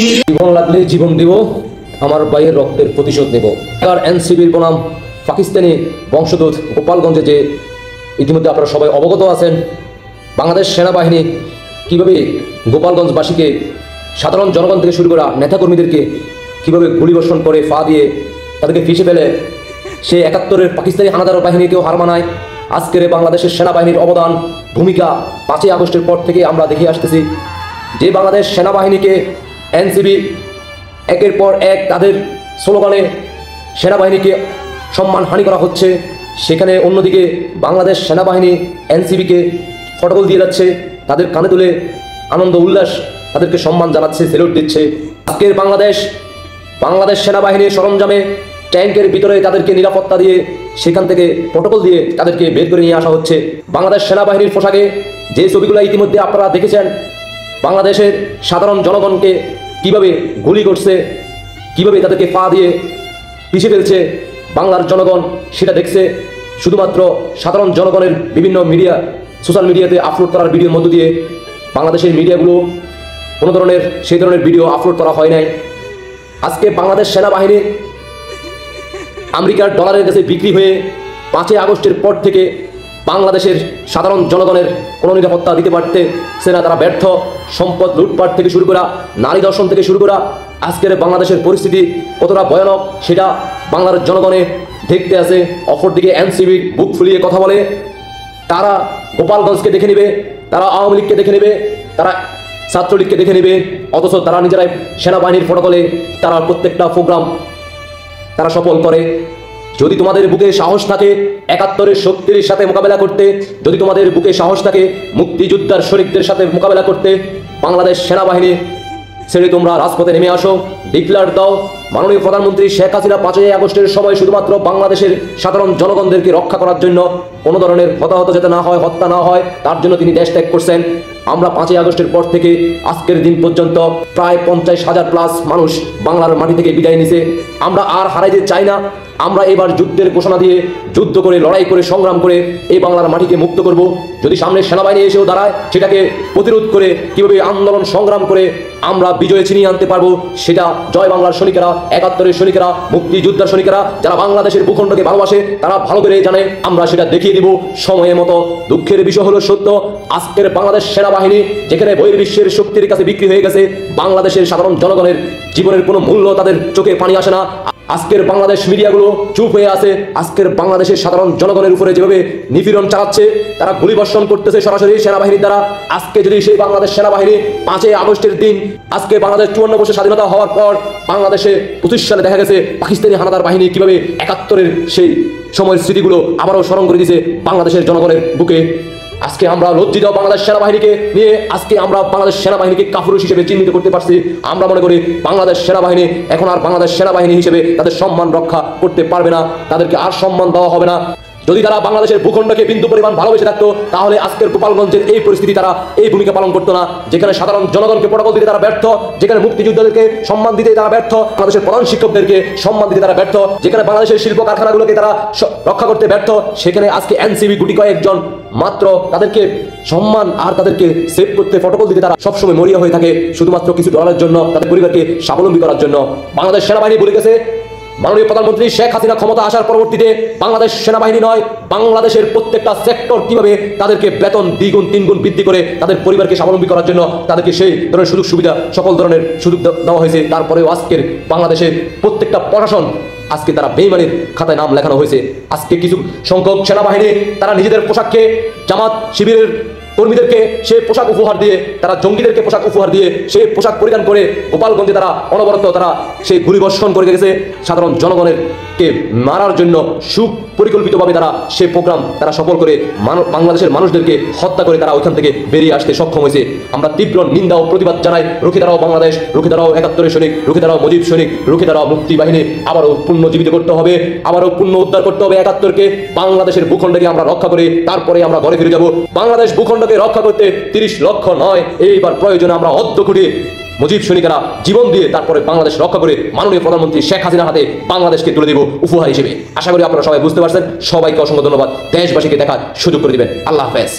জীবন লাগলে জীবন দিব, আমার ভাইয়ের রক্তের প্রতিশোধ নেব। এনসিবির বনাম পাকিস্তানি বংশোদ্ভূত গোপালগঞ্জে যে ইতিমধ্যে আপনারা সবাই অবগত আছেন, বাংলাদেশ সেনাবাহিনী কীভাবে গোপালগঞ্জবাসীকে, সাধারণ জনগণ থেকে শুরু করা নেতাকর্মীদেরকে কীভাবে গুলিবর্ষণ করে ফা দিয়ে তাদেরকে ফিসে ফেলে সে ৭১-এর পাকিস্তানি হানাদার বাহিনীকেও হার মানায়। আজকের বাংলাদেশের সেনাবাহিনীর অবদান ভূমিকা ৫ই আগস্টের পর থেকে আমরা দেখে আসতেছি যে বাংলাদেশ সেনাবাহিনীকে এনসিবি একের পর এক তাদের স্লোগানে সেনাবাহিনীকে সম্মানহানি করা হচ্ছে, সেখানে অন্যদিকে বাংলাদেশ সেনাবাহিনী এনসিবিকে ফটকল দিয়ে যাচ্ছে, তাদের কানে তুলে আনন্দ উল্লাস তাদেরকে সম্মান জানাচ্ছে, সেলুট দিচ্ছে। আজকের বাংলাদেশ সেনাবাহিনীর সরঞ্জামে ট্যাঙ্কের ভিতরে তাদেরকে নিরাপত্তা দিয়ে সেখান থেকে প্রটোকল দিয়ে তাদেরকে বের করে নিয়ে আসা হচ্ছে। বাংলাদেশ সেনাবাহিনীর পোশাকে যে ছবিগুলো ইতিমধ্যে আপনারা দেখেছেন, বাংলাদেশের সাধারণ জনগণকে কিভাবে গুলি করছে, কিভাবে তাদেরকে পা দিয়ে পিছিয়ে ফেলছে বাংলার জনগণ সেটা দেখছে। শুধুমাত্র সাধারণ জনগণের বিভিন্ন মিডিয়া, সোশ্যাল মিডিয়াতে আপলোড করার ভিডিওর মধ্য দিয়ে বাংলাদেশের মিডিয়াগুলো কোনো ধরনের সেই ধরনের ভিডিও আপলোড করা হয় নাই। আজকে বাংলাদেশ সেনাবাহিনী আমেরিকার ডলারের কাছে বিক্রি হয়ে ৫ই আগস্টের পর থেকে বাংলাদেশের সাধারণ জনগণের কোনো নিরাপত্তা দিতে পারতেছে না, তারা ব্যর্থ। সম্পদ লুটপাট থেকে শুরু করা, নারী দর্শন থেকে শুরু করা, আজকের বাংলাদেশের পরিস্থিতি কতটা ভয়ানক সেটা বাংলার জনগণে দেখতে আছে। অপরদিকে এনসিবি বুক ফুলিয়ে কথা বলে, তারা গোপালগঞ্জকে দেখে নেবে, তারা আওয়ামী লীগকে দেখে নেবে, তারা ছাত্রলীগকে দেখে নেবে, অথচ তারা নিজেরাই সেনাবাহিনীর প্রটোকলে তারা প্রত্যেকটা প্রোগ্রাম তারা সফল করে। যদি তোমাদের বুকে সাহস থাকে ৭১-এর শক্তির সাথে মোকাবেলা করতে, যদি তোমাদের বুকে সাহস থাকে মুক্তিযোদ্ধার শরীরদের সাথে মোকাবেলা করতে, বাংলাদেশ সেনাবাহিনী ছেড়ে তোমরা রাজপথে নেমে আসো, ডিক্লেয়ার দাও। মাননীয় প্রধানমন্ত্রী শেখ হাসিনা ৫ই আগস্টের সময় শুধুমাত্র বাংলাদেশের সাধারণ জনগণদেরকে রক্ষা করার জন্য, কোনো ধরনের হতাহত যাতে না হয়, হত্যা না হয়, তার জন্য তিনি দেশ ত্যাগ করছেন। আমরা ৫ই আগস্টের পর থেকে আজকের দিন পর্যন্ত প্রায় ৫০,০০০ প্লাস মানুষ বাংলার মাটি থেকে বিদায় নিছে। আমরা আর হারাইতে চাই না। আমরা এবার যুদ্ধের ঘোষণা দিয়ে যুদ্ধ করে, লড়াই করে, সংগ্রাম করে এই বাংলার মাটিকে মুক্ত করব। যদি সামনে সেনাবাহিনী এসেও দাঁড়ায়, সেটাকে প্রতিরোধ করে কীভাবে আন্দোলন সংগ্রাম করে আমরা বিজয়ে ছিনিয়ে আনতে পারবো, সেটা জয় বাংলার সৈনিকেরা, ৭১-এর সৈনিকেরা, মুক্তিযোদ্ধার সৈনিকেরা যারা বাংলাদেশের ভূখণ্ডকে ভালোবাসে তারা ভালো করে জানে। আমরা সেটা দেখিয়ে দিব সময়ের মতো। দুঃখের বিষয় হলো সত্য, আজকের বাংলাদেশ সেনাবাহিনী যেখানে বহির্বিশ্বের শক্তির কাছে বিক্রি হয়ে গেছে, বাংলাদেশের সাধারণ জনগণের জীবনের কোনো মূল্য তাদের চোখে পানি আসে না। আজকের বাংলাদেশ মিডিয়াগুলো চুপ হয়ে আছে। আজকের বাংলাদেশের সাধারণ জনগণের উপরে যেভাবে নিপীড়ন চালাচ্ছে, তারা গুলিবর্ষণ করতেছে সরাসরি সেনাবাহিনীর দ্বারা। আজকে যদি সেই বাংলাদেশ সেনাবাহিনী ৫ই আগস্টের দিন, আজকে বাংলাদেশ ৫৪ বছর স্বাধীনতা হওয়ার পর বাংলাদেশে ২৫ সালে দেখা গেছে পাকিস্তানি হানাদার বাহিনী কিভাবে ৭১-এর সেই সময়ের স্মৃতিগুলো আবারও স্মরণ করে দিয়েছে বাংলাদেশের জনগণের বুকে। আজকে আমরা লজ্জিত বাংলাদেশ সেনাবাহিনীকে নিয়ে। আজকে আমরা বাংলাদেশ সেনাবাহিনীকে কাপুরুষ হিসেবে চিহ্নিত করতে পারছি। আমরা মনে করি বাংলাদেশ সেনাবাহিনী এখন আর বাংলাদেশ সেনাবাহিনী হিসেবে তাদের সম্মান রক্ষা করতে পারবে না, তাদেরকে আর সম্মান দেওয়া হবে না। যদি তারা বাংলাদেশের ভূখণ্ডকে বিন্দু পরিমাণ ভালোবেসে থাকতো, তাহলে আজকের গোপালগঞ্জের এই পরিস্থিতি তারা এই ভূমিকা পালন করতো না। যেখানে সাধারণ জনগণকে প্রটোকল দিতে তারা ব্যর্থ, যেখানে মুক্তিযোদ্ধাদেরকে সম্মান দিতে তারা ব্যর্থ, বাংলাদেশের প্রধান শিক্ষকদেরকে সম্মান দিতে তারা ব্যর্থ, যেখানে বাংলাদেশের শিল্প কারখানাগুলোকে তারা রক্ষা করতে ব্যর্থ, সেখানে আজকে এনসিবি গুটি কয়েকজন মাত্র তাদেরকে সম্মান আর তাদেরকে সেভ করতে, প্রটোকল দিতে তারা সবসময় মরিয়া হয়ে থাকে, শুধুমাত্র কিছু ডলারের জন্য, তাদের পরিবারকে স্বাবলম্বী করার জন্য। বাংলাদেশ সেনাবাহিনী বলে গেছে, মাননীয় প্রধানমন্ত্রী শেখ হাসিনা ক্ষমতা আসার পরবর্তীতে বাংলাদেশ সেনাবাহিনী নয়, বাংলাদেশের প্রত্যেকটা সেক্টর কিভাবে তাদেরকে বেতন ২ গুণ ৩ গুণ বৃদ্ধি করে তাদের পরিবারকে স্বাবলম্বী করার জন্য তাদেরকে সেই ধরনের সুযোগ সুবিধা, সকল ধরনের সুযোগ দেওয়া হয়েছে। তারপরেও আজকের বাংলাদেশের প্রত্যেকটা প্রশাসন আজকে তারা বেইমানির খাতায় নাম লেখানো হয়েছে। আজকে কিছু সংখ্যক সেনাবাহিনী তারা নিজেদের পোশাককে জামাত শিবিরের কর্মীদেরকে সে পোশাক উপহার দিয়ে, তারা জঙ্গিদেরকে পোশাক উপহার দিয়ে সে পোশাক পরিধান করে গোপালগঞ্জে তারা অনবরত তারা সেই গুলিবর্ষণ করে গেছে। সাধারণ জনগণের কে মারার জন্য সুপরিকল্পিতভাবে তারা সে প্রোগ্রাম তারা সফল করে বাংলাদেশের মানুষদেরকে হত্যা করে তারা ওইখান থেকে বেরিয়ে আসতে সক্ষম হয়েছে। আমরা তীব্র নিন্দা ও প্রতিবাদ জানাই। রুখে দাঁড়াও বাংলাদেশ, রুখে দাঁড়াও ৭১-এর সৈনিক, রুখে দাঁড়াও মুজিব সৈনিক, রুখে দাঁড়াও মুক্তি বাহিনী। আবারও পুনর্জীবিত করতে হবে, আবারও পুনঃ উদ্ধার করতে হবে ৭১-কে। বাংলাদেশের ভূখণ্ডকে আমরা রক্ষা করে তারপরে আমরা ঘরে ফিরে যাব। বাংলাদেশ ভূখণ্ডকে রক্ষা করতে ৩০ লক্ষ নয়, এইবার প্রয়োজনে আমরা অর্ধ কোটি মুজিব সৈনিকেরা জীবন দিয়ে তারপরে বাংলাদেশ রক্ষা করে মাননীয় প্রধানমন্ত্রী শেখ হাসিনার হাতে বাংলাদেশকে তুলে দেব উপহার হিসেবে। আশা করি আপনারা সবাই বুঝতে পারছেন। সবাইকে অসংখ্য ধন্যবাদ। দেশবাসীকে দেখার সুযোগ করে দিবেন। আল্লাহ হাফেজ।